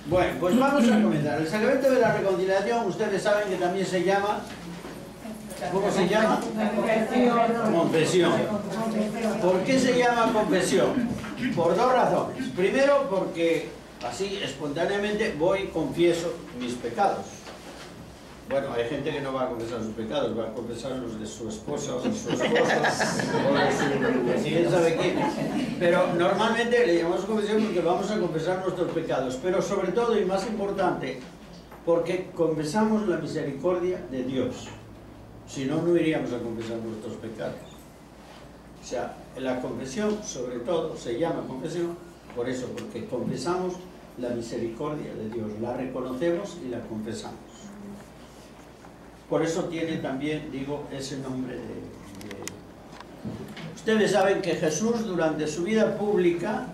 Bueno, pues vamos a comenzar. El sacramento de la reconciliación, ustedes saben que también se llama... ¿Cómo se llama? Confesión. ¿Por qué se llama confesión? Por dos razones. Primero, porque así espontáneamente voy y confieso mis pecados. Bueno, hay gente que no va a confesar sus pecados, va a confesar los de su esposa o de su esposo o de su... quién sabe quién. Pero normalmente le llamamos confesión porque vamos a confesar nuestros pecados. Pero sobre todo y más importante, porque confesamos la misericordia de Dios. Si no, no iríamos a confesar nuestros pecados. O sea, la confesión, sobre todo, se llama confesión por eso, porque confesamos la misericordia de Dios, la reconocemos y la confesamos. Por eso tiene también, digo, ese nombre de... Ustedes saben que Jesús, durante su vida pública,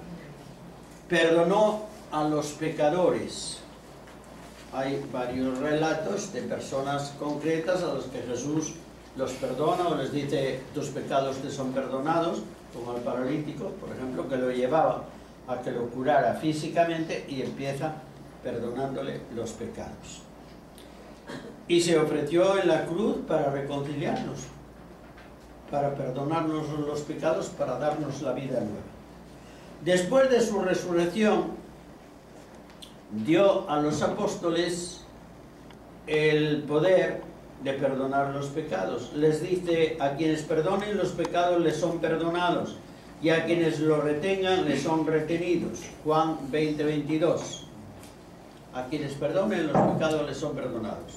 perdonó a los pecadores. Hay varios relatos de personas concretas a los que Jesús los perdona o les dice tus pecados te son perdonados, como al paralítico, por ejemplo, que lo llevaba a que lo curara físicamente y empieza perdonándole los pecados. Y se ofreció en la cruz para reconciliarnos, para perdonarnos los pecados, para darnos la vida nueva. Después de su resurrección, dio a los apóstoles el poder de perdonar los pecados. Les dice, a quienes perdonen los pecados les son perdonados, y a quienes lo retengan les son retenidos. Juan 20:22. A quienes perdonen los pecados les son perdonados.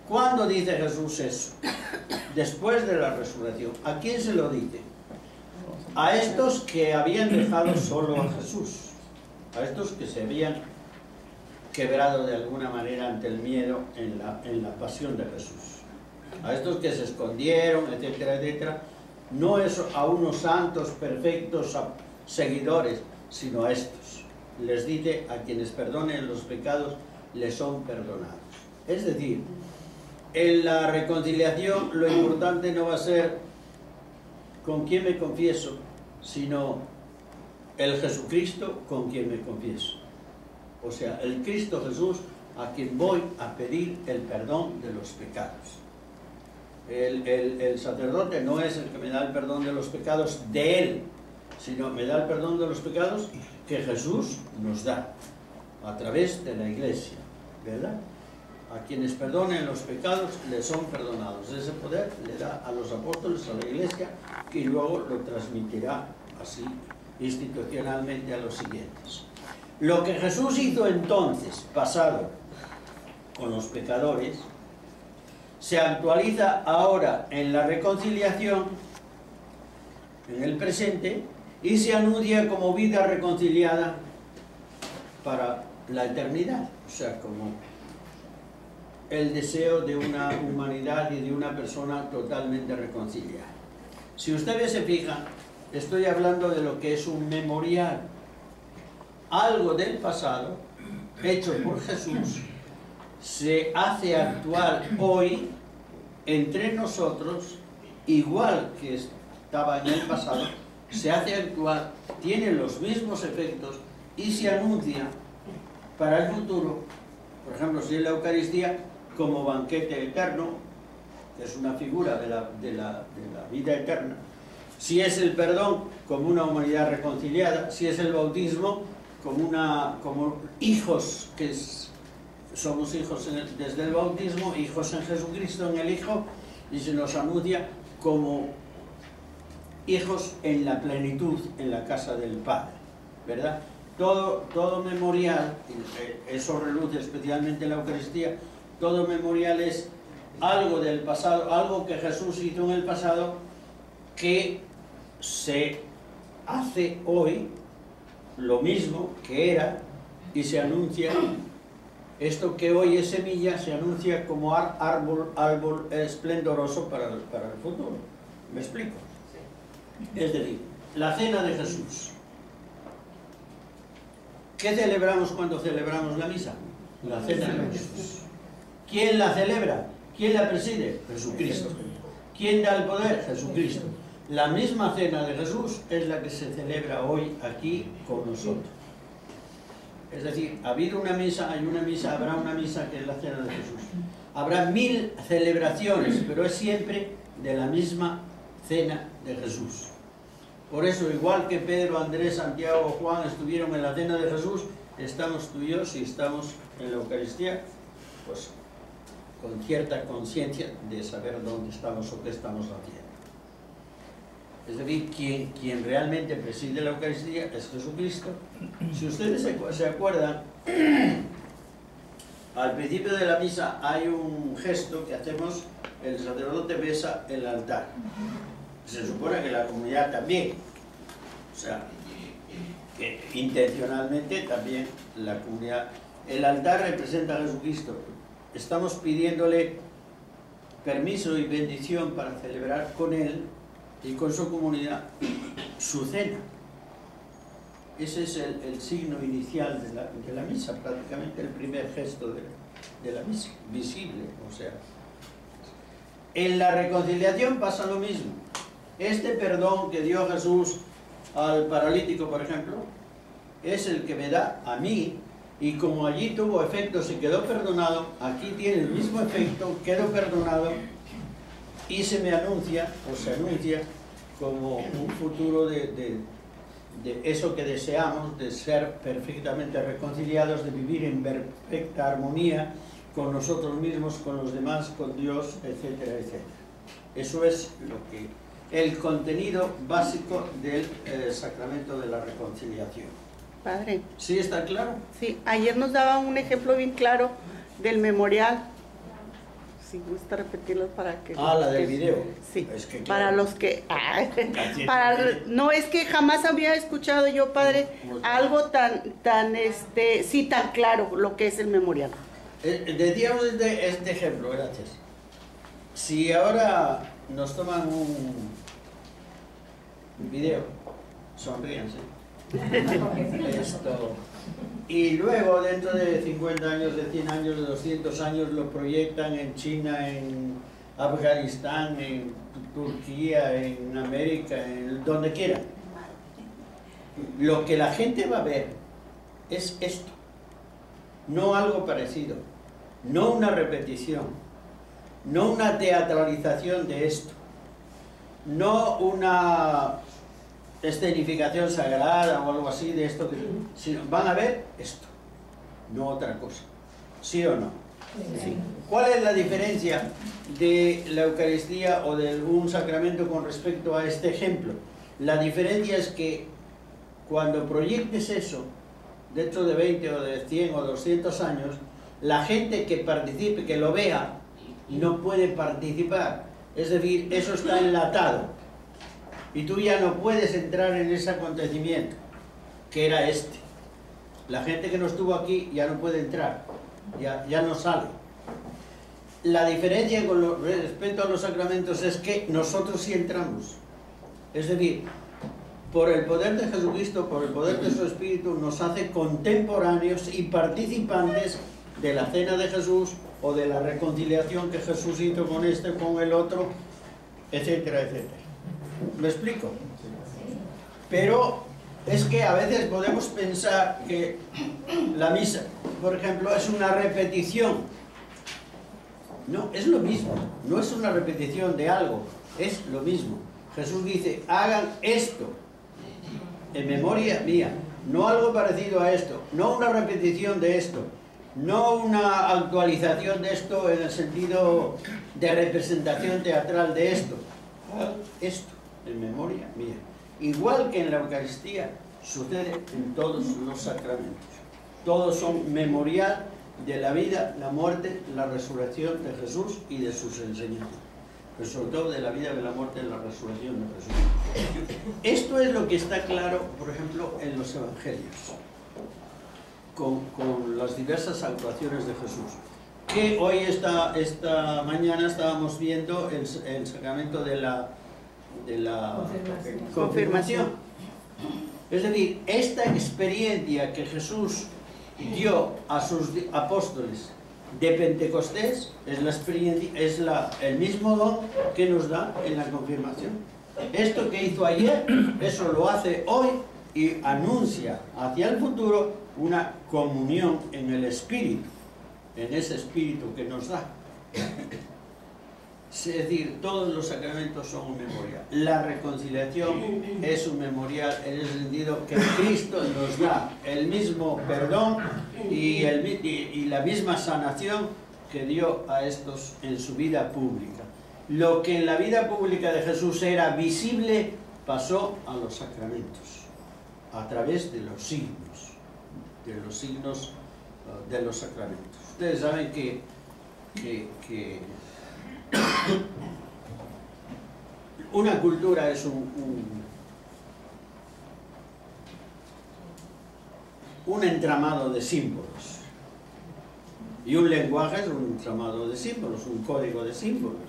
¿Cuándo dice Jesús eso? Después de la resurrección. ¿A quién se lo dice? A estos que habían dejado solo a Jesús, a estos que se habían quebrado de alguna manera ante el miedo en la pasión de Jesús, a estos que se escondieron, etcétera, etcétera. No es a unos santos perfectos seguidores, sino a estos. Les dice, a quienes perdonen los pecados les son perdonados. Es decir, en la reconciliación lo importante no va a ser con quién me confieso, sino el Jesucristo con quien me confieso. O sea, el Cristo Jesús a quien voy a pedir el perdón de los pecados. El sacerdote no es el que me da el perdón de los pecados de él, sino me da el perdón de los pecados que Jesús nos da a través de la Iglesia, ¿verdad? A quienes perdonen los pecados les son perdonados. Ese poder le da a los apóstoles, a la Iglesia, y luego lo transmitirá así institucionalmente a los siguientes. Lo que Jesús hizo entonces, pasado, con los pecadores, se actualiza ahora en la reconciliación, en el presente, y se anuncia como vida reconciliada para la eternidad. O sea, como el deseo de una humanidad y de una persona totalmente reconciliada. Si ustedes se fijan, estoy hablando de lo que es un memorial, algo del pasado, hecho por Jesús, se hace actual hoy entre nosotros, igual que estaba en el pasado, se hace actual, tiene los mismos efectos y se anuncia para el futuro. Por ejemplo, si es la Eucaristía como banquete eterno, que es una figura de la vida eterna, si es el perdón como una humanidad reconciliada, si es el bautismo como hijos, somos hijos desde el bautismo, hijos en Jesucristo, en el Hijo, y se nos anuncia como hijos en la plenitud, en la casa del Padre, ¿verdad? Todo memorial, eso reluce especialmente en la Eucaristía, todo memorial es algo del pasado, algo que Jesús hizo en el pasado, que se hace hoy lo mismo que era y se anuncia. Esto que hoy es semilla se anuncia como árbol esplendoroso para el futuro. ¿Me explico? Es decir, la cena de Jesús. ¿Qué celebramos cuando celebramos la misa? La cena de Jesús. ¿Quién la celebra? ¿Quién la preside? Jesucristo. ¿Quién da el poder? Jesucristo. La misma cena de Jesús es la que se celebra hoy aquí con nosotros. Es decir, ha habido una misa, hay una misa, habrá una misa que es la cena de Jesús. Habrá 1000 celebraciones, pero es siempre de la misma cena de Jesús. Por eso, igual que Pedro, Andrés, Santiago, Juan estuvieron en la cena de Jesús, estamos tú y yo, si estamos en la Eucaristía, pues con cierta conciencia de saber dónde estamos o qué estamos haciendo. Es decir, quien realmente preside la Eucaristía es Jesucristo. Si ustedes se acuerdan, al principio de la misa hay un gesto que hacemos, el sacerdote besa el altar. Se supone que la comunidad también, o sea, que intencionalmente también la comunidad. El altar representa a Jesucristo. Estamos pidiéndole permiso y bendición para celebrar con Él y con su comunidad su cena. Ese es el signo inicial de la misa, prácticamente el primer gesto de la misa, visible. O sea, en la reconciliación pasa lo mismo. Este perdón que dio Jesús al paralítico, por ejemplo, es el que me da a mí, y como allí tuvo efecto, se quedó perdonado, aquí tiene el mismo efecto, quedo perdonado, y se me anuncia, o se anuncia, como un futuro de eso que deseamos, de ser perfectamente reconciliados, de vivir en perfecta armonía con nosotros mismos, con los demás, con Dios, etcétera, etcétera. Eso es el contenido básico del sacramento de la reconciliación. Padre. ¿Sí está claro? Sí, ayer nos daba un ejemplo bien claro del memorial. Si gusta repetirlo para que... La del video. Sí, es que, claro, para los que... no, es que jamás había escuchado yo, Padre, algo tan tan claro lo que es el memorial. Decíamos este ejemplo, gracias. Si ahora nos toman un video, sonríense. Y luego dentro de 50 años, de 100 años, de 200 años lo proyectan en China, en Afganistán, en Turquía, en América, en donde quiera. Lo que la gente va a ver es esto, no algo parecido, no una repetición, no una teatralización de esto, no una escenificación sagrada o algo así de esto, sino van a ver esto, no otra cosa. ¿Sí o no? Sí. ¿Cuál es la diferencia de la Eucaristía o de un sacramento con respecto a este ejemplo? La diferencia es que cuando proyectes eso, dentro de 20 o de 100 o 200 años, la gente que participe, que lo vea, no puede participar. Es decir, eso está enlatado. Y tú ya no puedes entrar en ese acontecimiento, que era este. La gente que no estuvo aquí ya no puede entrar, ya no sale. La diferencia con respecto a los sacramentos es que nosotros sí entramos. Es decir, por el poder de Jesucristo, por el poder de su Espíritu, nos hace contemporáneos y participantes de la cena de Jesús o de la reconciliación que Jesús hizo con este, con el otro, etcétera, etcétera. ¿Me explico? Pero es que a veces podemos pensar que la misa, por ejemplo, es una repetición. No, es lo mismo. No es una repetición de algo, es lo mismo. Jesús dice, hagan esto en memoria mía. No algo parecido a esto, no una repetición de esto, no una actualización de esto en el sentido de representación teatral de esto. Esto en memoria mía. Igual que en la Eucaristía sucede en todos los sacramentos. Todos son memorial de la vida, la muerte, la resurrección de Jesús y de sus enseñanzas. Pero sobre todo de la vida, de la muerte, de la resurrección de Jesús. Esto es lo que está claro, por ejemplo, en los Evangelios, con las diversas actuaciones de Jesús. Que hoy, esta mañana, estábamos viendo el sacramento de la confirmación. Es decir, esta experiencia que Jesús dio a sus apóstoles de Pentecostés es la experiencia, el mismo don que nos da en la confirmación. Esto que hizo ayer, eso lo hace hoy y anuncia hacia el futuro una comunión en el Espíritu, en ese Espíritu que nos da. Es decir, todos los sacramentos son un memorial. La reconciliación es un memorial en el sentido que Cristo nos da el mismo perdón y la misma sanación que dio a estos en su vida pública. Lo que en la vida pública de Jesús era visible pasó a los sacramentos, a través de los signos de los sacramentos. Ustedes saben que una cultura es un entramado de símbolos, y un lenguaje es un entramado de símbolos, un código de símbolos.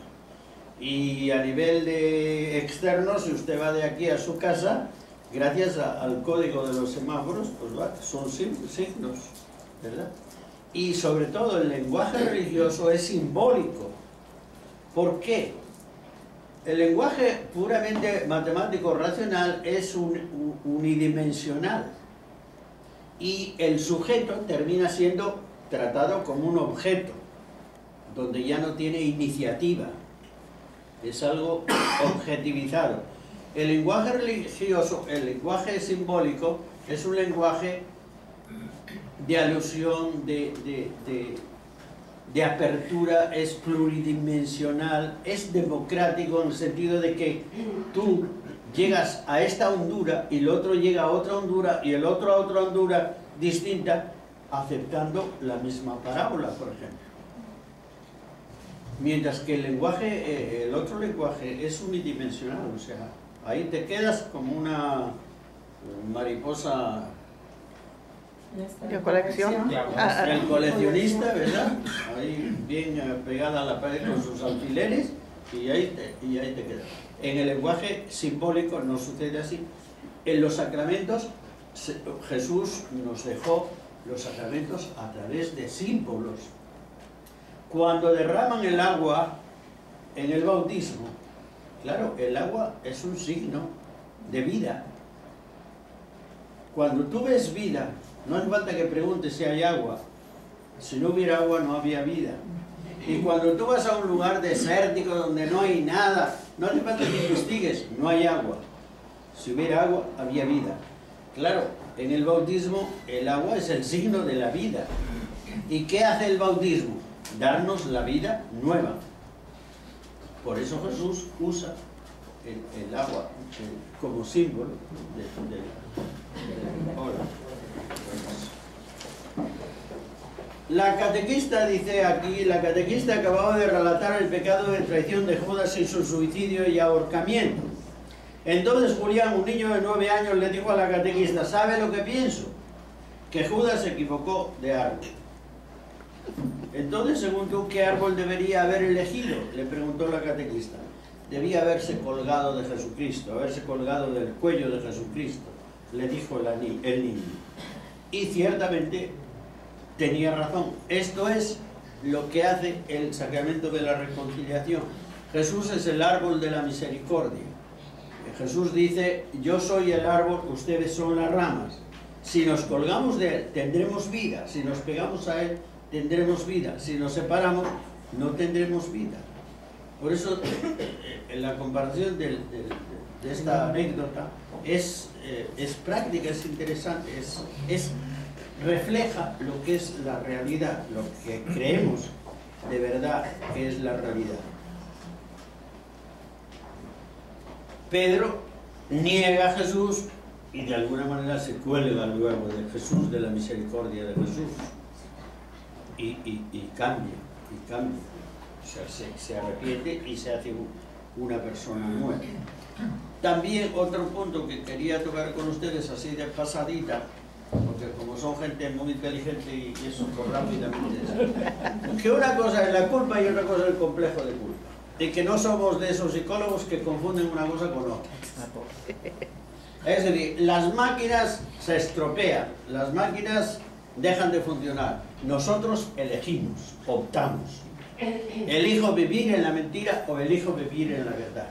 Y a nivel de externo, si usted va de aquí a su casa, gracias al código de los semáforos, pues son signos, ¿verdad? Y sobre todo el lenguaje religioso es simbólico. ¿Por qué? El lenguaje puramente matemático racional es unidimensional, y el sujeto termina siendo tratado como un objeto, donde ya no tiene iniciativa, es algo objetivizado. El lenguaje religioso, el lenguaje simbólico, es un lenguaje de alusión, de apertura, es pluridimensional, es democrático en el sentido de que tú llegas a esta hondura y el otro llega a otra hondura y el otro a otra hondura distinta, aceptando la misma parábola, por ejemplo. Mientras que el otro lenguaje es unidimensional, o sea, ahí te quedas como una mariposa de colección. El coleccionista, ¿verdad? Ahí bien pegada a la pared con sus alfileres, y ahí te quedas. En el lenguaje simbólico no sucede así. En los sacramentos, Jesús nos dejó los sacramentos a través de símbolos. Cuando derraman el agua en el bautismo, claro, el agua es un signo de vida. Cuando tú ves vida, no hace falta que preguntes si hay agua. Si no hubiera agua, no había vida. Y cuando tú vas a un lugar desértico donde no hay nada, no hace falta que investigues, no hay agua. Si hubiera agua, había vida. Claro, en el bautismo el agua es el signo de la vida. ¿Y qué hace el bautismo? Darnos la vida nueva. Por eso Jesús usa el agua como símbolo de la catequista dice aquí, la catequista acababa de relatar el pecado de traición de Judas y su suicidio y ahorcamiento. Entonces Julián, un niño de 9 años, le dijo a la catequista: ¿sabe lo que pienso? Que Judas se equivocó de árbol. Entonces, según tú, ¿qué árbol debería haber elegido?, le preguntó la catequista. Debía haberse colgado de Jesucristo, haberse colgado del cuello de Jesucristo, le dijo el niño. Y ciertamente tenía razón. Esto es lo que hace el sacramento de la reconciliación. Jesús es el árbol de la misericordia. Jesús dice: yo soy el árbol, ustedes son las ramas. Si nos colgamos de él, tendremos vida. Si nos pegamos a él, tendremos vida. Si nos separamos, no tendremos vida. Por eso, en la comparación de esta anécdota es práctica, es interesante, refleja lo que es la realidad, lo que creemos de verdad que es la realidad. Pedro niega a Jesús y de alguna manera se cuelga luego de Jesús, de la misericordia de Jesús, y cambia, o sea, se arrepiente y se hace una persona nueva. También otro punto que quería tocar con ustedes así de pasadita, porque como son gente muy inteligente y eso por rápidamente, que una cosa es la culpa y otra cosa es el complejo de culpa, y que no somos de esos psicólogos que confunden una cosa con otra. Es decir, las máquinas se estropean, las máquinas dejan de funcionar, nosotros elegimos, optamos. Elijo vivir en la mentira o elijo vivir en la verdad.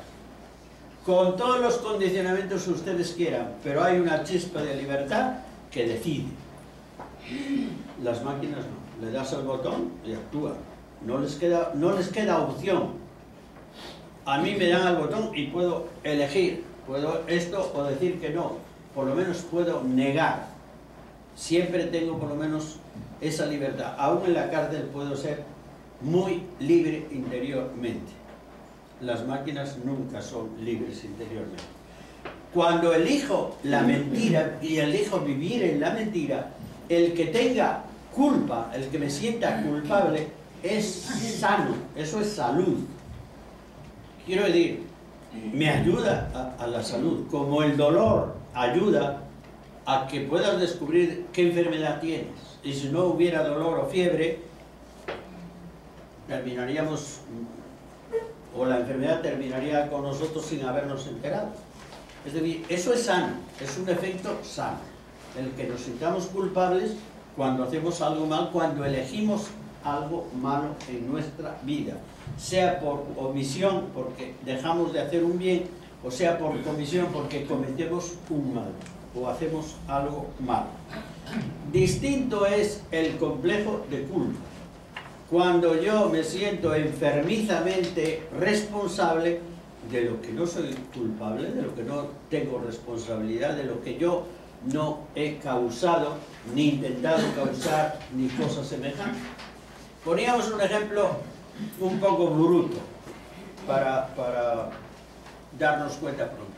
con todos los condicionamientos que ustedes quieran, pero hay una chispa de libertad que decide. Las máquinas no, le das al botón y actúa, no les queda opción. A mí me dan al botón y puedo elegir, puedo esto o decir que no, por lo menos puedo negar. Siempre tengo por lo menos esa libertad. Aún en la cárcel puedo ser muy libre interiormente. Las máquinas nunca son libres interiormente. Cuando elijo la mentira y elijo vivir en la mentira, el que tenga culpa, el que me sienta culpable, es sano, eso es salud. Quiero decir, me ayuda a la salud, como el dolor ayuda a que puedas descubrir qué enfermedad tienes. Y si no hubiera dolor o fiebre, terminaríamos, o la enfermedad terminaría con nosotros sin habernos enterado. Es decir, eso es sano, es un efecto sano. El que nos sintamos culpables cuando hacemos algo mal, cuando elegimos algo malo en nuestra vida, sea por omisión, porque dejamos de hacer un bien, o sea por comisión, porque cometemos un mal, o hacemos algo malo. Distinto es el complejo de culpa. Cuando yo me siento enfermizamente responsable de lo que no soy culpable, de lo que no tengo responsabilidad, de lo que yo no he causado, ni intentado causar, ni cosas semejantes. Poníamos un ejemplo un poco bruto para darnos cuenta pronto.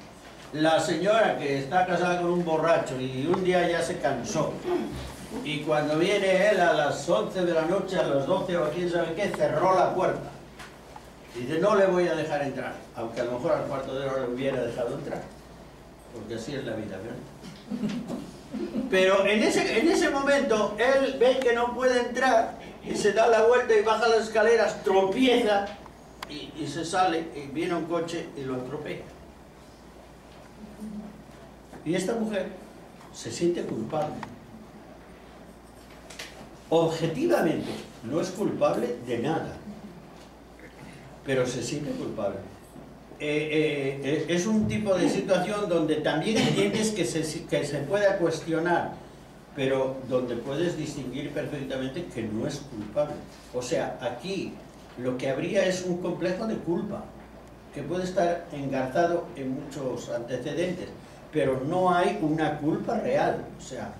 La señora que está casada con un borracho y un día ya se cansó, y cuando viene él a las 11 de la noche, a las 12 o quién sabe qué, cerró la puerta. Dice, no le voy a dejar entrar, aunque a lo mejor al cuarto de hora le hubiera dejado entrar, porque así es la vida, ¿verdad? Pero en ese momento él ve que no puede entrar y se da la vuelta y baja las escaleras, tropieza y se sale, y viene un coche y lo atropella. Y esta mujer se siente culpable. Objetivamente no es culpable de nada, pero se siente culpable. Es un tipo de situación donde también entiendes que se pueda cuestionar, pero donde puedes distinguir perfectamente que no es culpable. O sea, aquí lo que habría es un complejo de culpa, que puede estar engarzado en muchos antecedentes, pero no hay una culpa real. O sea,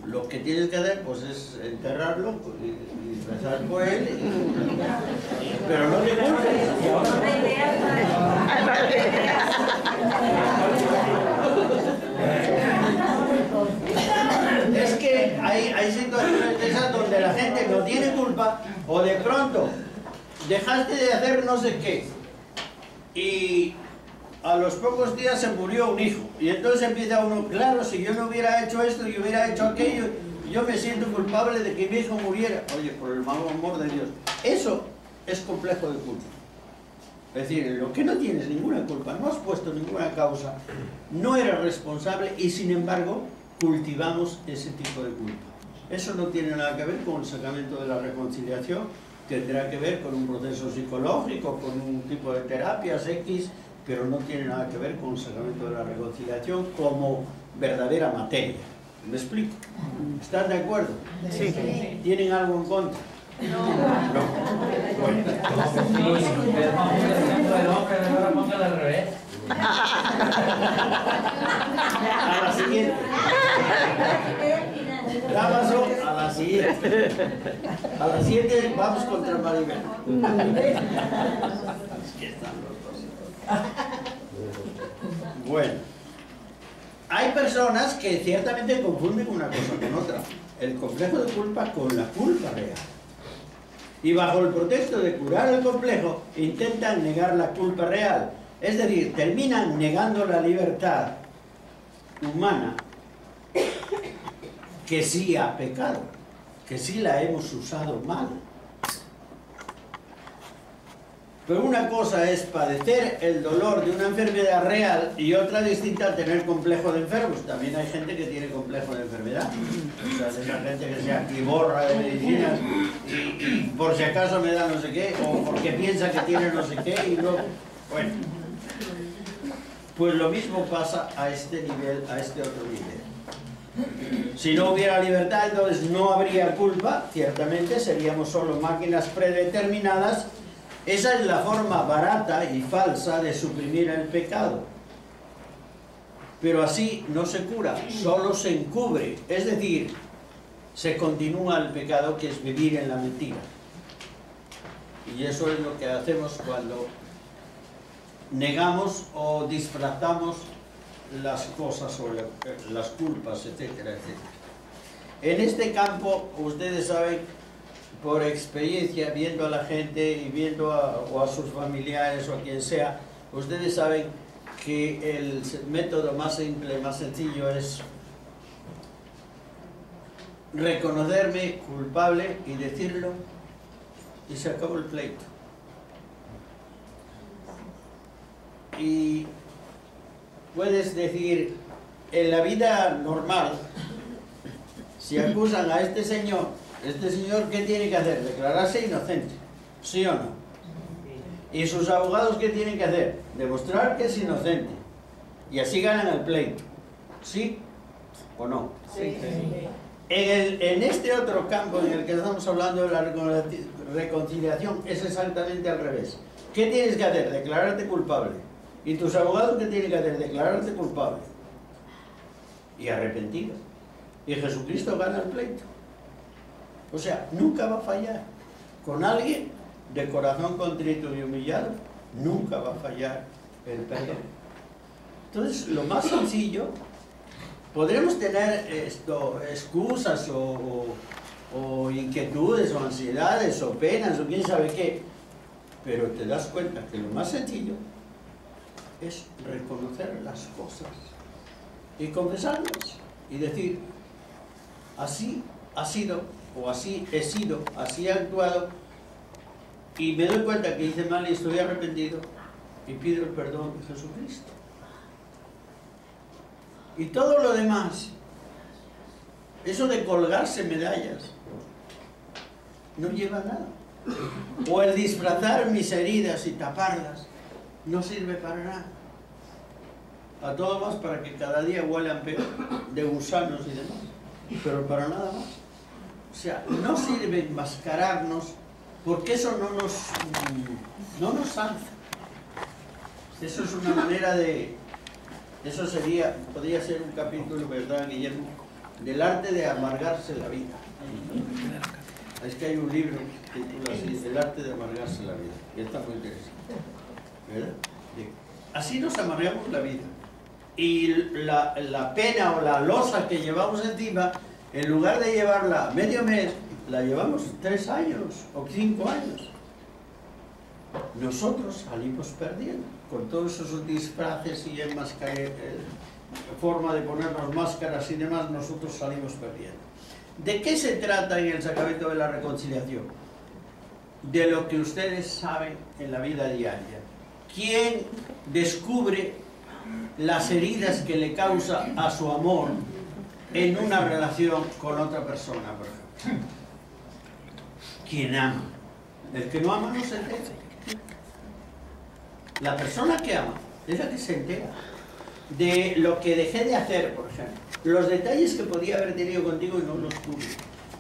lo que tienes que hacer pues es enterrarlo y rezar por él, pero no te culpes. Es que hay situaciones de esas donde la gente no tiene culpa, o de pronto dejaste de hacer no sé qué y a los pocos días se murió un hijo, y entonces empieza uno, claro, si yo no hubiera hecho esto y hubiera hecho aquello, yo me siento culpable de que mi hijo muriera. Oye, por el amor de Dios, eso es complejo de culpa. Es decir, lo que no tienes ninguna culpa, no has puesto ninguna causa, no eres responsable, y sin embargo cultivamos ese tipo de culpa. Eso no tiene nada que ver con el sacramento de la reconciliación, tendrá que ver con un proceso psicológico, con un tipo de terapias X, pero no tiene nada que ver con el sacramento de la reconciliación como verdadera materia. ¿Me explico? ¿Están de acuerdo? Sí. ¿Tienen algo en contra? No. Bueno. A la siguiente. Da paso a la siguiente. A la siguiente vamos contra Maribel. Es que están los dos. Bueno, hay personas que ciertamente confunden una cosa con otra. El complejo de culpa con la culpa real. Y bajo el pretexto de curar el complejo, intentan negar la culpa real. Es decir, terminan negando la libertad humana, que sí ha pecado, que sí la hemos usado mal. Pero una cosa es padecer el dolor de una enfermedad real y otra distinta tener complejo de enfermos. También hay gente que tiene complejo de enfermedad. O sea, esa gente que se atiborra de medicinas y por si acaso me da no sé qué, o porque piensa que tiene no sé qué y luego... Bueno, Pues lo mismo pasa a este nivel, a este otro nivel. Si no hubiera libertad, entonces no habría culpa, ciertamente seríamos solo máquinas predeterminadas. Esa es la forma barata y falsa de suprimir el pecado. Pero así no se cura, solo se encubre, es decir, se continúa el pecado, que es vivir en la mentira. Y eso es lo que hacemos cuando negamos o disfrazamos las cosas o las culpas, etcétera, etcétera. En este campo, ustedes saben, por experiencia, viendo a la gente y viendo o a sus familiares o a quien sea, ustedes saben que el método más simple, más sencillo es reconocerme culpable y decirlo, y se acabó el pleito. Y puedes decir, en la vida normal, si acusan a este señor, ¿qué tiene que hacer? Declararse inocente, ¿sí o no? ¿Y sus abogados qué tienen que hacer? Demostrar que es inocente. Y así ganan el pleito, ¿sí o no? Sí. En este otro campo en el que estamos hablando de la reconciliación es exactamente al revés. ¿Qué tienes que hacer? Declararte culpable. ¿Y tus abogados qué tienen que hacer? Declararte culpable y arrepentido. Y Jesucristo gana el pleito. O sea, nunca va a fallar. Con alguien de corazón contrito y humillado, nunca va a fallar el perdón. Entonces, lo más sencillo, podremos tener excusas o inquietudes o ansiedades o penas o quién sabe qué, pero te das cuenta que lo más sencillo es reconocer las cosas y confesarlas y decir, así ha sido, o así he sido, así he actuado, y me doy cuenta que hice mal y estoy arrepentido y pido el perdón de Jesucristo. Y todo lo demás, eso de colgarse medallas, no lleva a nada. O el disfrazar mis heridas y taparlas, no sirve para nada. A todo más para que cada día huelan peor, de gusanos y demás, pero para nada más. O sea, no sirve enmascararnos, porque eso no nos alza. Eso es una manera de... Eso podría ser un capítulo, ¿verdad, Guillermo? Del arte de amargarse la vida. Es que hay un libro que titula así, El arte de amargarse la vida, y está muy interesante, ¿verdad? Así nos amargamos la vida. Y la pena o la losa que llevamos encima, en lugar de llevarla medio mes, la llevamos 3 años o 5 años. Nosotros salimos perdiendo con todos esos disfraces y forma de ponernos máscaras y demás. Nosotros salimos perdiendo. ¿De qué se trata en el sacramento de la reconciliación? De lo que ustedes saben en la vida diaria. ¿Quién descubre las heridas que le causa a su amor en una relación con otra persona, por ejemplo? ¿Quién ama? El que no ama no se entera. La persona que ama es la que se entera de lo que dejé de hacer, por ejemplo. Los detalles que podía haber tenido contigo y no los tuve.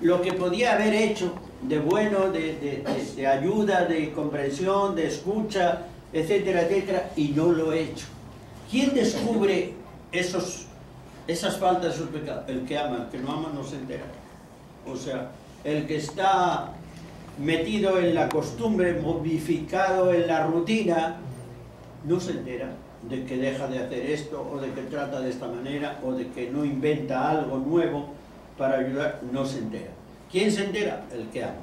Lo que podía haber hecho de bueno, de ayuda, de comprensión, de escucha, etcétera, etcétera, y no lo he hecho. ¿Quién descubre esas faltas, esos pecados? El que ama. El que no ama no se entera. O sea, el que está metido en la costumbre, modificado en la rutina, no se entera de que deja de hacer esto, o de que trata de esta manera, o de que no inventa algo nuevo para ayudar. No se entera. ¿Quién se entera? El que ama.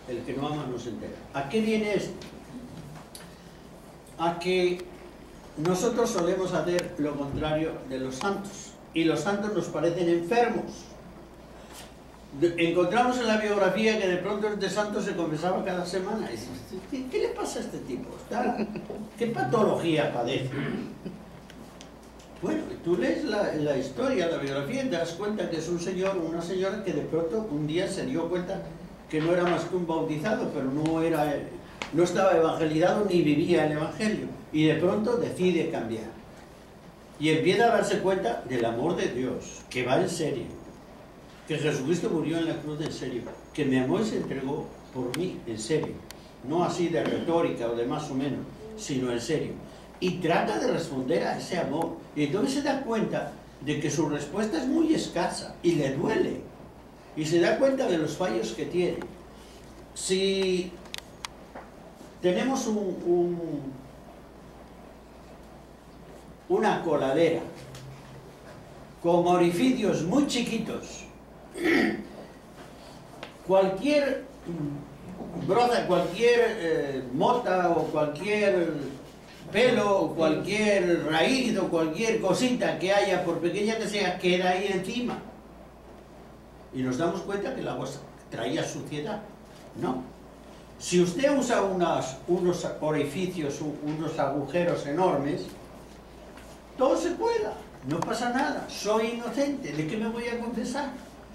El que no ama no se entera. ¿A qué viene esto? A que nosotros solemos hacer lo contrario de los santos, y los santos nos parecen enfermos. Encontramos en la biografía que de pronto este santo se confesaba cada semana. Y dices, ¿qué le pasa a este tipo? ¿Qué patología padece? Bueno, tú lees la historia, la biografía, y te das cuenta que es un señor o una señora que de pronto un día se dio cuenta que no era más que un bautizado, pero no estaba evangelizado ni vivía el evangelio, y de pronto decide cambiar. y empieza a darse cuenta del amor de Dios, que va en serio, que Jesucristo murió en la cruz en serio, que me amó y se entregó por mí en serio, no así de retórica o de más o menos, sino en serio, y trata de responder a ese amor, y entonces se da cuenta de que su respuesta es muy escasa y le duele, y se da cuenta de los fallos que tiene. Si tenemos una coladera con orificios muy chiquitos, cualquier broza, cualquier mota o cualquier pelo o cualquier raíz o cualquier cosita que haya, por pequeña que sea, queda ahí encima. Y nos damos cuenta que el agua traía suciedad. No. Si usted usa unos orificios, unos agujeros enormes, todo se cuela, no pasa nada, soy inocente, ¿de qué me voy a confesar?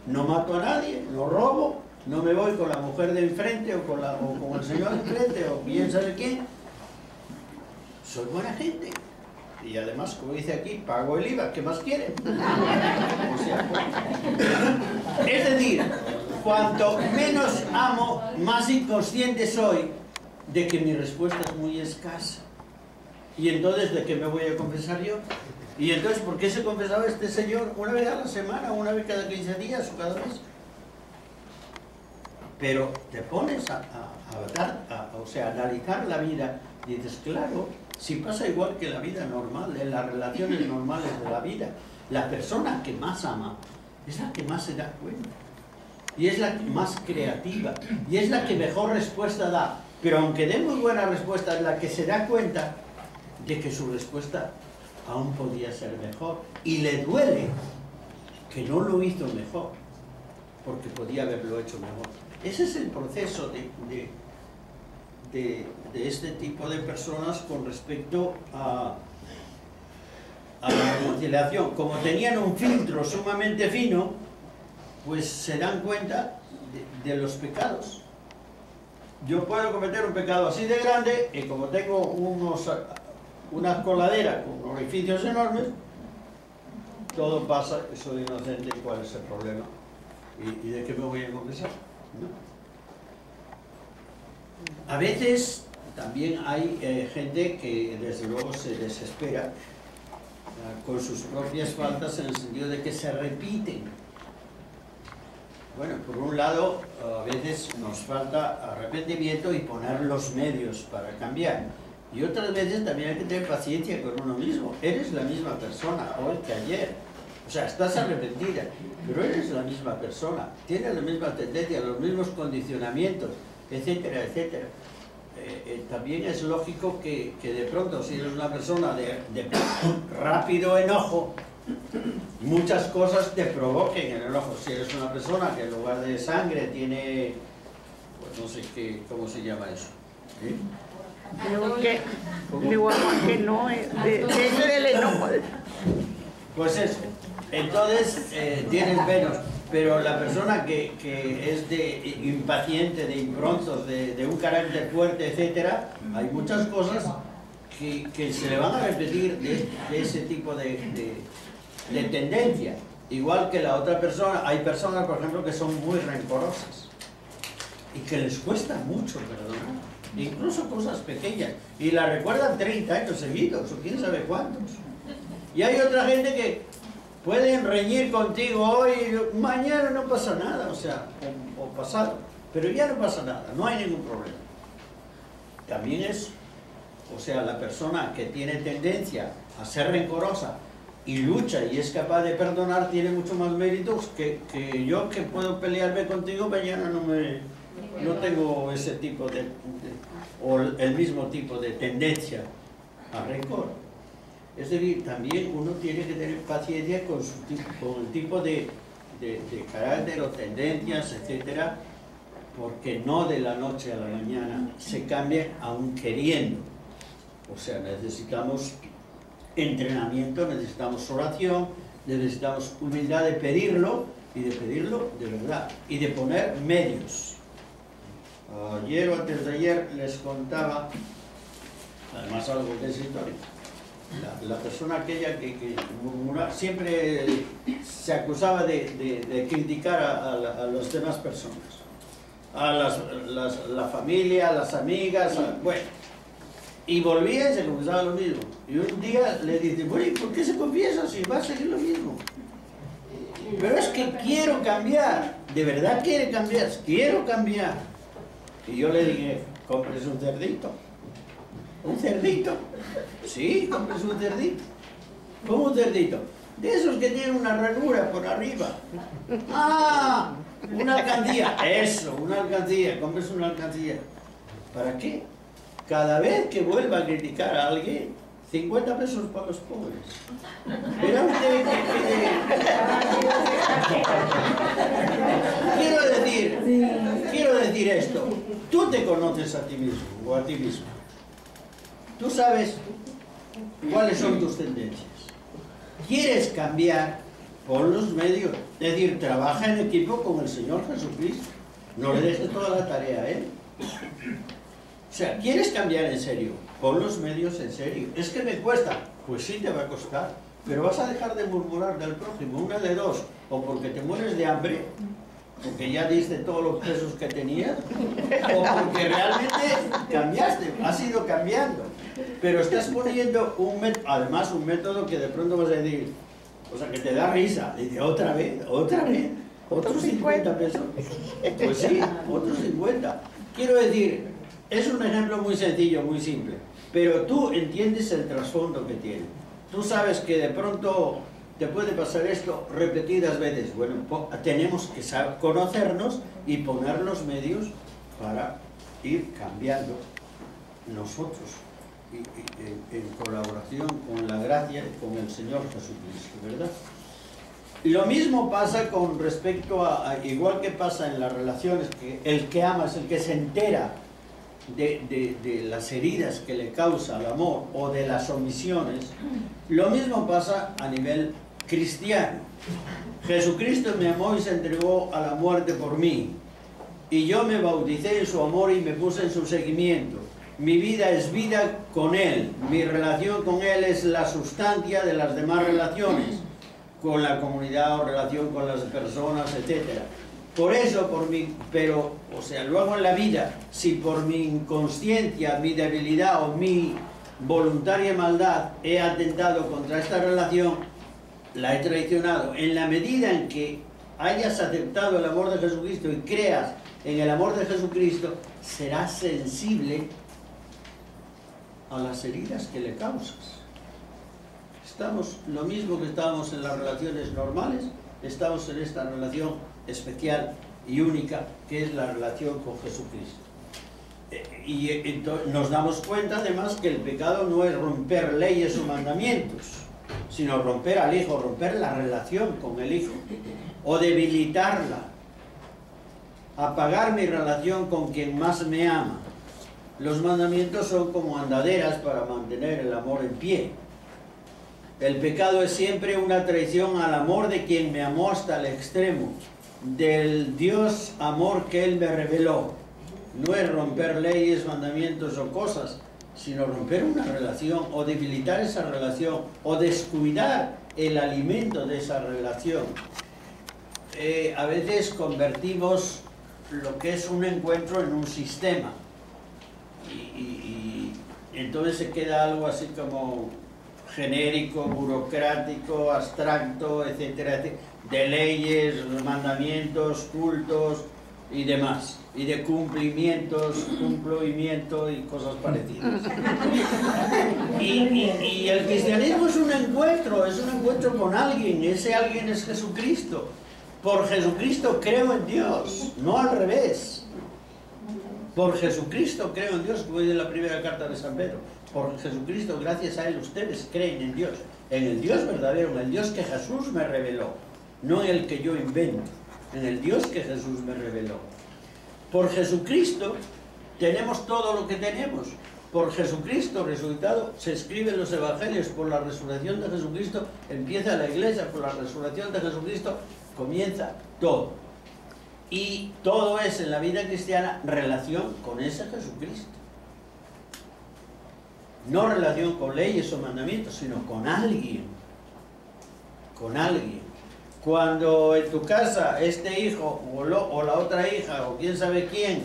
No mato a nadie, no robo, no me voy con la mujer de enfrente o con el señor de enfrente o quién sabe quién. Soy buena gente. Y además, como dice aquí, pago el IVA, ¿qué más quieren? O sea, es decir, cuanto menos amo, más inconsciente soy de que mi respuesta es muy escasa. Y entonces, ¿de qué me voy a confesar yo? Y entonces, ¿por qué se confesaba este señor una vez a la semana, una vez cada 15 días o cada mes? Pero te pones a analizar la vida y dices, claro, si pasa igual que la vida normal, en las relaciones normales de la vida, la persona que más ama es la que más se da cuenta. Y es la más creativa, y es la que mejor respuesta da. Pero aunque dé muy buena respuesta, es la que se da cuenta de que su respuesta aún podía ser mejor. Y le duele que no lo hizo mejor, porque podía haberlo hecho mejor. Ese es el proceso de este tipo de personas con respecto a la reconciliación. Como tenían un filtro sumamente fino, pues se dan cuenta de los pecados. Yo puedo cometer un pecado así de grande y como tengo unas coladeras con orificios enormes, todo pasa, soy inocente, ¿y cuál es el problema? ¿Y de qué me voy a confesar? ¿No? A veces también hay gente que desde luego se desespera con sus propias faltas en el sentido de que se repiten. Bueno, por un lado, a veces nos falta arrepentimiento y poner los medios para cambiar. Y otras veces también hay que tener paciencia con uno mismo. Eres la misma persona hoy que ayer. O sea, estás arrepentida, pero eres la misma persona. Tienes la misma tendencia, los mismos condicionamientos, etcétera, etcétera. También es lógico que de pronto, si eres una persona de rápido enojo, muchas cosas te provoquen el enojo. Si eres una persona que en lugar de sangre tiene, pues no sé qué, ¿cómo se llama eso? ¿Sí? Que no, ese del enojo. Pues eso. Entonces tienes menos. Pero la persona que es impaciente, de improntos, de un carácter fuerte, etcétera, hay muchas cosas que se le van a repetir de ese tipo de tendencia. Igual que la otra persona, hay personas, por ejemplo, que son muy rencorosas y que les cuesta mucho perdonar, incluso cosas pequeñas, y la recuerdan 30 años seguidos, o quién sabe cuántos. Y hay otra gente que pueden reñir contigo hoy, mañana no pasa nada, o sea, o pasado, pero ya no pasa nada, no hay ningún problema. También es, o sea, la persona que tiene tendencia a ser rencorosa y lucha y es capaz de perdonar, tiene mucho más méritos que yo, que puedo pelearme contigo, mañana no tengo ese tipo o el mismo tipo de tendencia a rencor. Es decir, también uno tiene que tener paciencia con el tipo de carácter o tendencias, etcétera, porque no de la noche a la mañana se cambian aún queriendo. O sea, necesitamos entrenamiento, necesitamos oración, necesitamos humildad de pedirlo y de pedirlo de verdad y de poner medios. Ayer o antes de ayer les contaba, además algo que es histórico, la persona aquella que murmuraba, siempre se acusaba de criticar a las demás personas, a la familia, a las amigas, bueno, y volvía y se confesaba lo mismo. Y un día le dice, bueno, ¿y por qué se confiesa si va a seguir lo mismo? Pero es que quiero cambiar, de verdad quiere cambiar, quiero cambiar. Y yo le dije, compres un cerdito. ¿Un cerdito? Sí, compres un cerdito. ¿Cómo un cerdito? De esos que tienen una ranura por arriba. ¡Ah! Una alcancía. Eso, una alcancía. Compres una alcancía. ¿Para qué? Cada vez que vuelva a criticar a alguien, 50 pesos para los pobres. Verá usted que quiero decir esto. Tú te conoces a ti mismo o a ti mismo. Tú sabes cuáles son tus tendencias. ¿Quieres cambiar? Pon los medios. Es decir, trabaja en equipo con el Señor Jesucristo. No le dejes toda la tarea a Él. O sea, ¿quieres cambiar en serio? Pon los medios en serio. ¿Es que me cuesta? Pues sí te va a costar. Pero vas a dejar de murmurar del prójimo, una de dos. O porque te mueres de hambre, porque ya diste todos los pesos que tenías, o porque realmente cambiaste, has ido cambiando. Pero estás poniendo además un método que de pronto vas a decir, o sea, que te da risa. Dice, otra vez, otros 50 pesos. Pues sí, otros 50. Quiero decir, es un ejemplo muy sencillo, muy simple, pero tú entiendes el trasfondo que tiene. Tú sabes que de pronto te puede pasar esto repetidas veces. Bueno, tenemos que saber conocernos y poner los medios para ir cambiando nosotros en colaboración con la gracia y con el Señor Jesucristo, ¿verdad? Lo mismo pasa con respecto igual que pasa en las relaciones, que el que ama es el que se entera de las heridas que le causa el amor o de las omisiones. Lo mismo pasa a nivel cristiano. Jesucristo me amó y se entregó a la muerte por mí, y yo me bauticé en su amor y me puse en su seguimiento. Mi vida es vida con Él, mi relación con Él es la sustancia de las demás relaciones, con la comunidad o relación con las personas, etc. Por eso, o sea, luego en la vida, si por mi inconsciencia, mi debilidad o mi voluntaria maldad he atentado contra esta relación, la he traicionado. En la medida en que hayas aceptado el amor de Jesucristo y creas en el amor de Jesucristo, serás sensible a las heridas que le causas. Estamos lo mismo que estábamos en las relaciones normales, estamos en esta relación especial y única que es la relación con Jesucristo. Y entonces nos damos cuenta además que el pecado no es romper leyes o mandamientos, sino romper al Hijo, romper la relación con el Hijo, o debilitarla, apagar mi relación con quien más me ama. Los mandamientos son como andaderas para mantener el amor en pie. El pecado es siempre una traición al amor de quien me amó hasta el extremo, del Dios amor que Él me reveló. No es romper leyes, mandamientos o cosas, sino romper una relación o debilitar esa relación o descuidar el alimento de esa relación. A veces convertimos lo que es un encuentro en un sistema y entonces se queda algo así como genérico, burocrático, abstracto, etcétera, etcétera, de leyes, mandamientos, cultos y demás, y de cumplimiento y cosas parecidas. Y el cristianismo es un encuentro con alguien, ese alguien es Jesucristo. Por Jesucristo creo en Dios, no al revés. Por Jesucristo creo en Dios, como dice la primera carta de San Pedro. Por Jesucristo, gracias a Él, ustedes creen en Dios, en el Dios verdadero, en el Dios que Jesús me reveló, no en el que yo invento, en el Dios que Jesús me reveló. Por Jesucristo tenemos todo lo que tenemos. Por Jesucristo resucitado se escriben los evangelios. Por la resurrección de Jesucristo empieza la iglesia. Por la resurrección de Jesucristo comienza todo. Y todo es en la vida cristiana relación con ese Jesucristo. No relación con leyes o mandamientos, sino con alguien. Con alguien. Cuando en tu casa este hijo o la otra hija o quién sabe quién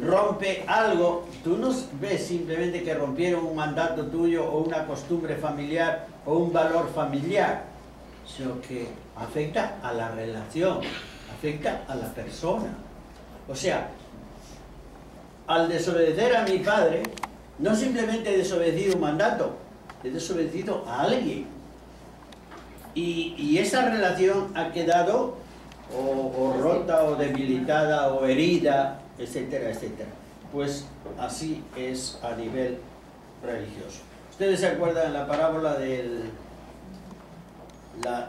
rompe algo, tú no ves simplemente que rompieron un mandato tuyo o una costumbre familiar o un valor familiar, sino que afecta a la relación, afecta a la persona. O sea, al desobedecer a mi padre, no simplemente he desobedecido un mandato, he desobedecido a alguien. Y esa relación ha quedado o rota o debilitada o herida, etcétera, etcétera. Pues así es a nivel religioso. ¿Ustedes se acuerdan de la parábola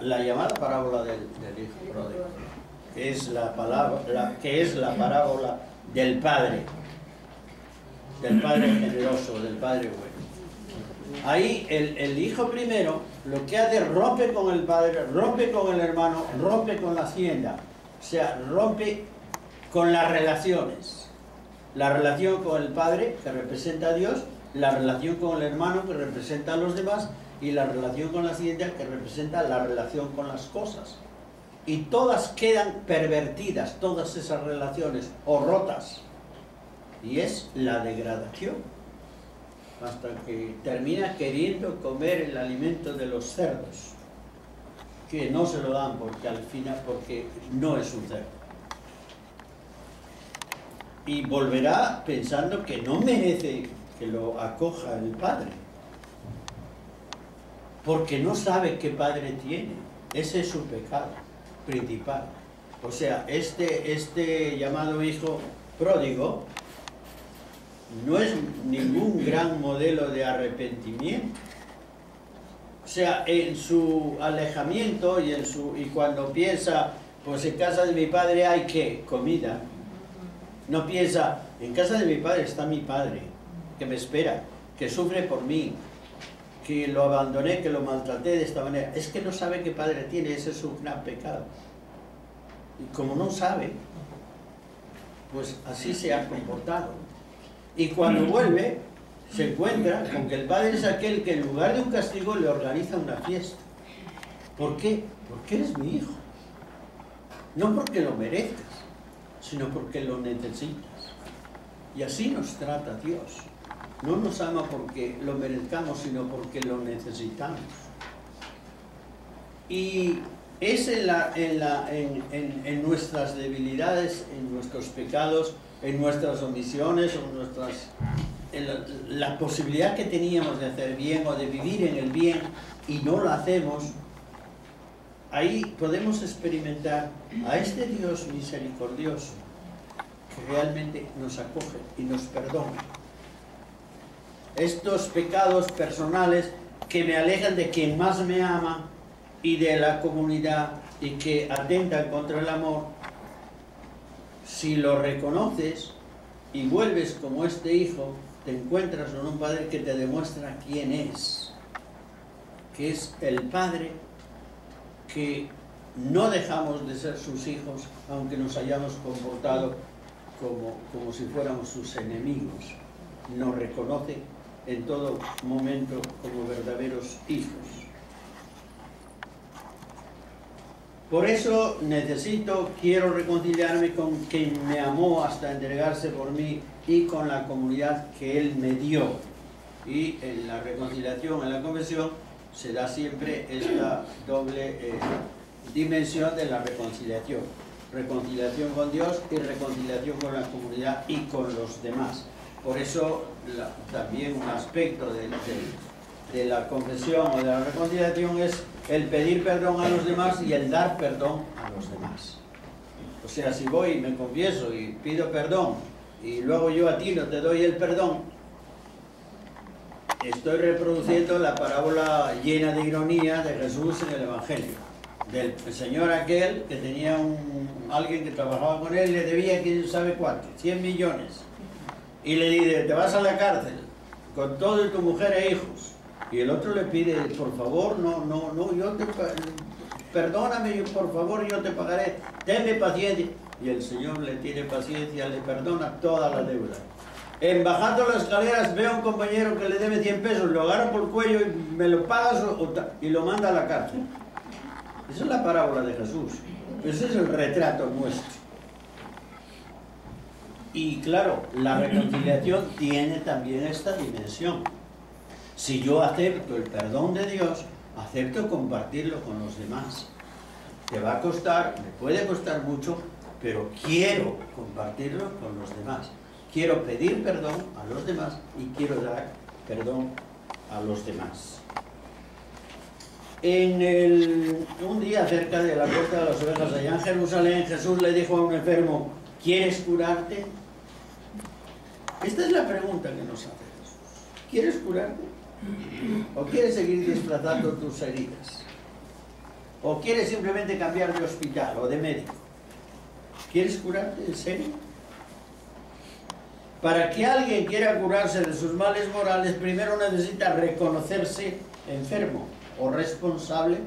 la llamada parábola del hijo pródigo? Que es la parábola del padre generoso, del padre bueno. Ahí el hijo primero lo que hace, rompe con el padre, rompe con el hermano, rompe con la hacienda, o sea, rompe con las relaciones. La relación con el padre, que representa a Dios, la relación con el hermano, que representa a los demás, y la relación con la hacienda, que representa la relación con las cosas. Y todas quedan pervertidas, todas esas relaciones, o rotas. Y es la degradación. Hasta que termina queriendo comer el alimento de los cerdos, que no se lo dan porque al final, porque no es un cerdo. Y volverá pensando que no merece que lo acoja el padre, porque no sabe qué padre tiene. Ese es su pecado principal. O sea, este llamado hijo pródigo no es ningún gran modelo de arrepentimiento. O sea, en su alejamiento y cuando piensa, pues en casa de mi padre hay ¿qué? Comida. No piensa, en casa de mi padre está mi padre, que me espera, que sufre por mí, que lo abandoné, que lo maltraté de esta manera. Es que no sabe qué padre tiene, ese es su gran pecado. Y como no sabe, pues así se ha comportado. Y cuando vuelve, se encuentra con que el padre es aquel que en lugar de un castigo le organiza una fiesta. ¿Por qué? Porque eres mi hijo. No porque lo merezcas, sino porque lo necesitas. Y así nos trata Dios. No nos ama porque lo merezcamos, sino porque lo necesitamos. Y es en nuestras debilidades, en nuestros pecados, en nuestras omisiones, en la posibilidad que teníamos de hacer bien o de vivir en el bien y no lo hacemos. Ahí podemos experimentar a este Dios misericordioso que realmente nos acoge y nos perdona. Estos pecados personales que me alejan de quien más me ama y de la comunidad y que atentan contra el amor, si lo reconoces y vuelves como este hijo, te encuentras con un padre que te demuestra quién es, que es el padre que no dejamos de ser sus hijos, aunque nos hayamos comportado como si fuéramos sus enemigos. Nos reconoce en todo momento como verdaderos hijos. Por eso quiero reconciliarme con quien me amó hasta entregarse por mí y con la comunidad que Él me dio. Y en la reconciliación, en la confesión, se da siempre esta doble dimensión de la reconciliación. Reconciliación con Dios y reconciliación con la comunidad y con los demás. Por eso también un aspecto de la confesión o de la reconciliación es el pedir perdón a los demás y el dar perdón a los demás. O sea, si voy y me confieso y pido perdón y luego yo a ti no te doy el perdón, estoy reproduciendo la parábola llena de ironía de Jesús en el Evangelio. Del señor aquel que tenía alguien que trabajaba con él y le debía quién sabe cuánto, 100 millones. Y le dice, te vas a la cárcel con todo y tu mujer e hijos. Y el otro le pide, por favor, perdóname, por favor, yo te pagaré, tenme paciencia. Y el Señor le tiene paciencia, le perdona toda la deuda. En bajando las escaleras veo a un compañero que le debe 100 pesos, lo agarro por el cuello y me lo pagas y lo manda a la cárcel. Esa es la parábola de Jesús. Ese es el retrato nuestro. Y claro, la reconciliación tiene también esta dimensión. Si yo acepto el perdón de Dios, acepto compartirlo con los demás. Te va a costar, me puede costar mucho, pero quiero compartirlo con los demás. Quiero pedir perdón a los demás y quiero dar perdón a los demás. Un día cerca de la Puerta de las Ovejas, allá en Jerusalén, Jesús le dijo a un enfermo: ¿quieres curarte? Esta es la pregunta que nos hace Jesús. ¿Quieres curarte? ¿O quieres seguir disfrazando tus heridas? ¿O quieres simplemente cambiar de hospital o de médico? ¿Quieres curarte? ¿En serio? Para que alguien quiera curarse de sus males morales, primero necesita reconocerse enfermo o responsable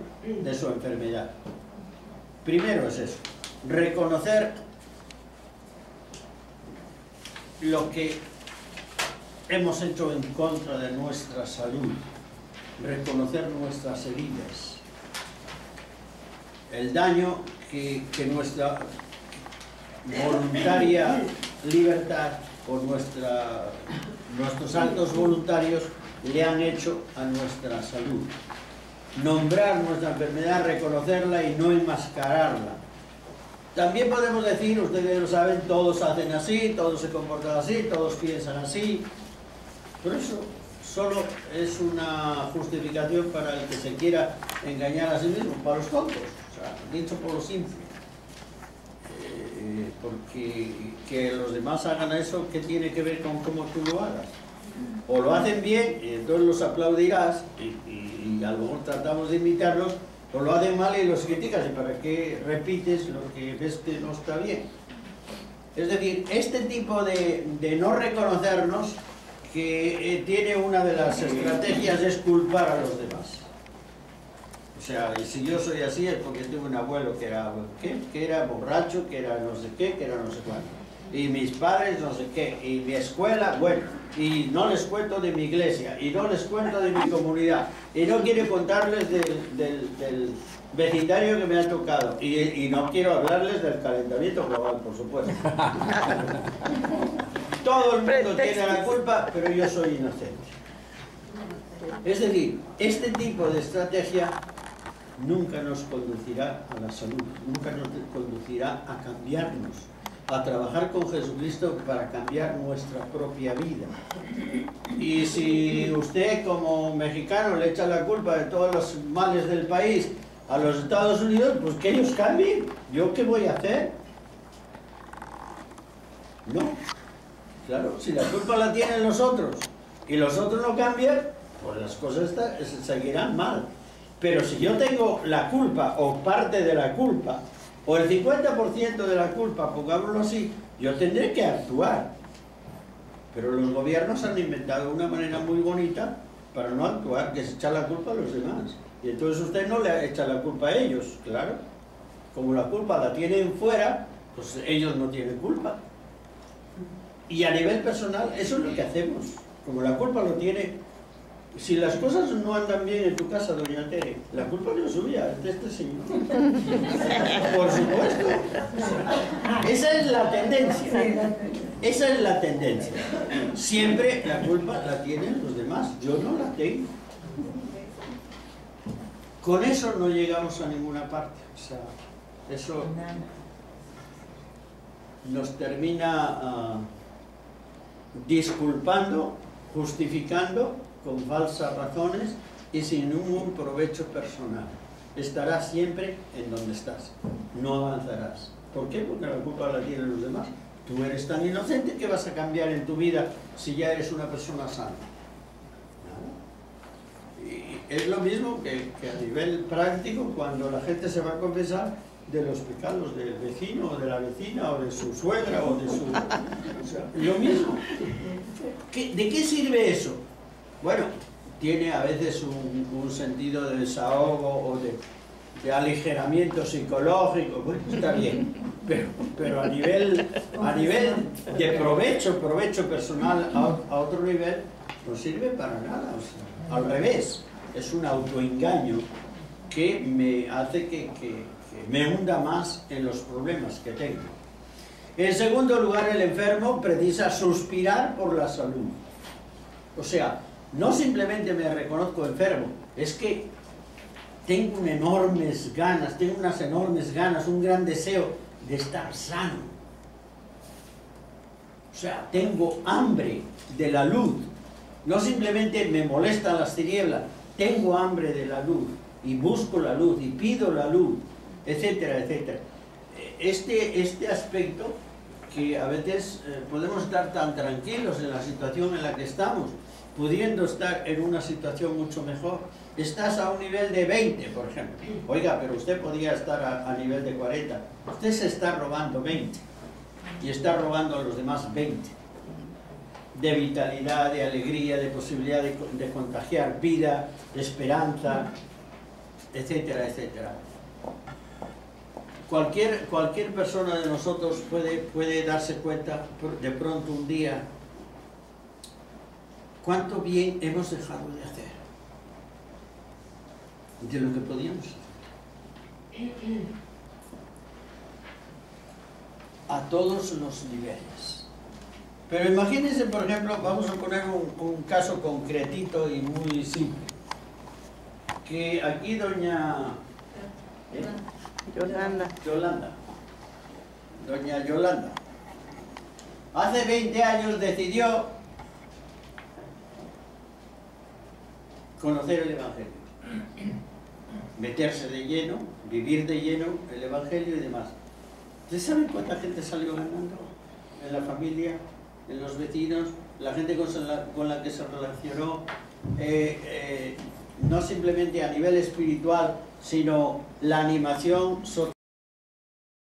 de su enfermedad. Primero es eso, reconocer lo que hemos hecho en contra de nuestra salud, reconocer nuestras heridas, el daño que nuestra voluntaria libertad o nuestros actos voluntarios le han hecho a nuestra salud. Nombrar nuestra enfermedad, reconocerla y no enmascararla. También podemos decir, ustedes lo saben, todos hacen así, todos se comportan así, todos piensan así. Pero eso solo es una justificación para el que se quiera engañar a sí mismo, para los tontos, o sea, dicho por los simples. Porque que los demás hagan eso, ¿qué tiene que ver con cómo tú lo hagas? O lo hacen bien, y entonces los aplaudirás, y a lo mejor tratamos de imitarlos, o lo hacen mal y los criticas, y para qué repites lo que ves que no está bien. Es decir, este tipo de no reconocernos, que tiene una de las estrategias es culpar a los demás. O sea, y si yo soy así es porque tuve un abuelo que era borracho, que era no sé qué, que era no sé cuánto. Y mis padres no sé qué, y mi escuela, bueno, y no les cuento de mi iglesia, y no les cuento de mi comunidad, y no quiero contarles del vecindario que me ha tocado, y no quiero hablarles del calentamiento global, por supuesto. Todo el mundo tiene la culpa, pero yo soy inocente. Es decir, este tipo de estrategia nunca nos conducirá a la salud, nunca nos conducirá a cambiarnos, a trabajar con Jesucristo para cambiar nuestra propia vida. Y si usted como mexicano le echa la culpa de todos los males del país a los Estados Unidos, pues que ellos cambien. ¿Yo qué voy a hacer? No. Claro, si la culpa la tienen los otros y los otros no cambian, pues las cosas seguirán mal. Pero si yo tengo la culpa o parte de la culpa o el 50% de la culpa, pongámoslo así, yo tendré que actuar. Pero los gobiernos han inventado una manera muy bonita para no actuar, que es echar la culpa a los demás. Y entonces usted no le echa la culpa a ellos, claro. Como la culpa la tienen fuera, pues ellos no tienen culpa. Y a nivel personal, eso es lo que hacemos. Como la culpa lo tiene... Si las cosas no andan bien en tu casa, doña Tere, la culpa no es suya, es de este señor. Por supuesto. Esa es la tendencia. Esa es la tendencia. Siempre la culpa la tienen los demás. Yo no la tengo. Con eso no llegamos a ninguna parte. O sea, eso nos termina disculpando, justificando con falsas razones y sin ningún provecho personal. Estarás siempre en donde estás, no avanzarás. ¿Por qué? Porque la culpa la tienen los demás. Tú eres tan inocente que vas a cambiar en tu vida si ya eres una persona sana. ¿No? Y es lo mismo que a nivel práctico, cuando la gente se va a confesar de los pecados del vecino o de la vecina o de su suegra o de su... O sea, lo mismo. ¿De qué sirve eso? Bueno, tiene a veces un sentido de desahogo de aligeramiento psicológico, bueno, está bien, pero a nivel de provecho personal a otro nivel, no sirve para nada. O sea, al revés, es un autoengaño que me hace que me hunda más en los problemas que tengo. En segundo lugar, el enfermo precisa suspirar por la salud. O sea, no simplemente me reconozco enfermo, es que tengo unas enormes ganas, un gran deseo de estar sano. O sea, tengo hambre de la luz. No simplemente me molestan las tinieblas, tengo hambre de la luz y busco la luz y pido la luz, etcétera, etcétera. Este aspecto que a veces podemos estar tan tranquilos en la situación en la que estamos, pudiendo estar en una situación mucho mejor. Estás a un nivel de 20, por ejemplo. Oiga, pero usted podía estar a nivel de 40. Usted se está robando 20 y está robando a los demás 20. De vitalidad, de alegría, de posibilidad de contagiar vida, de esperanza, etcétera, etcétera. Cualquier persona de nosotros puede darse cuenta de pronto un día cuánto bien hemos dejado de hacer de lo que podíamos hacer. A todos los niveles. Pero imagínense, por ejemplo, vamos a poner un caso concretito y muy simple. Que aquí doña Yolanda, hace 20 años decidió conocer el Evangelio, meterse de lleno, vivir de lleno el Evangelio y demás. ¿Ustedes saben cuánta gente salió ganando en la familia, en los vecinos, la gente con la que se relacionó, no simplemente a nivel espiritual, sino la animación